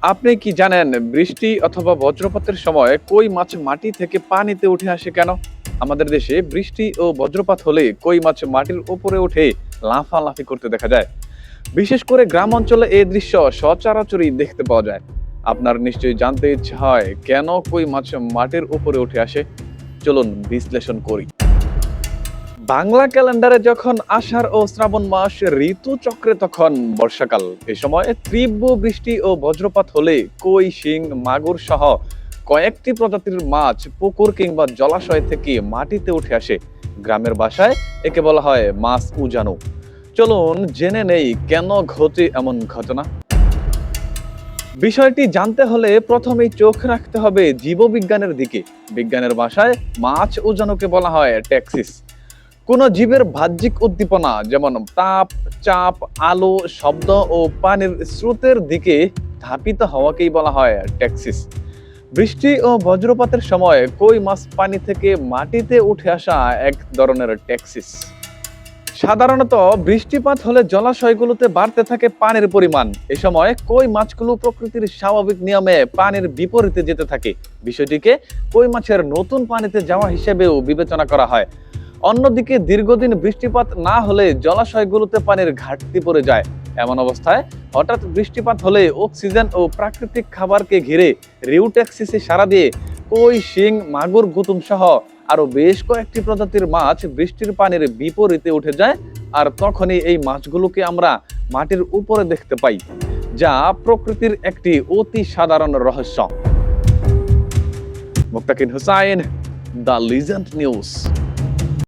আপনি কি জানেন বৃষ্টি অথবা বজ্রপাতের সময় কই মাছ মাটি থেকে পানিতে উঠে আসে কেন? আমাদের দেশে বৃষ্টি ও বজ্রপাত হলে কই মাছ মাটির উপরে উঠে লাফালাফি করতে দেখা যায়। বিশেষ করে গ্রাম অঞ্চলে এই দৃশ্য সচরাচরই দেখতে পাওয়া যায়। আপনার নিশ্চয়ই জানতে ইচ্ছে হয় কেন কই মাছ মাটির উপরে উঠে আসে। চলুন বিশ্লেষণ করি। বাংলা ক্যালেন্ডারে যখন আষাঢ় ও শ্রাবণ মাস ঋতুচক্রে তখন বর্ষাকাল। এ সময় তীব্র বৃষ্টি ও বজ্রপাত হলে কই, শিং, মাগুর সহ কয়েকটি প্রজাতির মাছ পুকুর কিংবা জলাশয় থেকে মাটিতে উঠে আসে। গ্রামের ভাষায় একে বলা হয় মাছ উজানো। চলুন জেনে নেই কেন ঘটে এমন ঘটনা। বিষয়টি জানতে হলে প্রথমেই চোখ রাখতে হবে জীববিজ্ঞানের দিকে। বিজ্ঞানের ভাষায় মাছ উজানোকে বলা হয় ট্যাক্সিস। কোন জীবের বাহ্যিক উদ্দীপনা যেমন তাপ, চাপ, আলো, শব্দ ও পানির স্রোতের দিকে ধাপিত হওয়াকেই বলা হয় ট্যাক্সিস। বৃষ্টি ও বজ্রপাতের সময় কই মাছ পানি থেকে মাটিতে উঠে আসা এক ধরনের ট্যাক্সিস। সাধারণত বৃষ্টিপাত হলে জলাশয়গুলোতে বাড়তে থাকে পানির পরিমাণ। এ সময় কই মাছগুলো প্রকৃতির স্বাভাবিক নিয়মে পানির বিপরীতে যেতে থাকে। বিষয়টিকে কই মাছের নতুন পানিতে যাওয়া হিসেবেও বিবেচনা করা হয়। অন্যদিকে দীর্ঘদিন বৃষ্টিপাত না হলে জলাশয়গুলোতে পানির ঘাটতি পড়ে যায়। এমন অবস্থায় হঠাৎ বৃষ্টিপাত হলে অক্সিজেন ও প্রাকৃতিক খাবারকে ঘিরে রিউট্যাক্সিসে সাড়া দিয়ে কই, শিং, মাগুর, গুতুম সহ আরো বেশ কয়েকটি প্রজাতির মাছ বৃষ্টির পানির বিপরীতে উঠে যায়। আর তখনই এই মাছগুলোকে আমরা মাটির উপরে দেখতে পাই, যা প্রকৃতির একটি অতি সাধারণ রহস্য। মুক্তাকিন হুসাইন, দ্য লিজেন্ড নিউজ।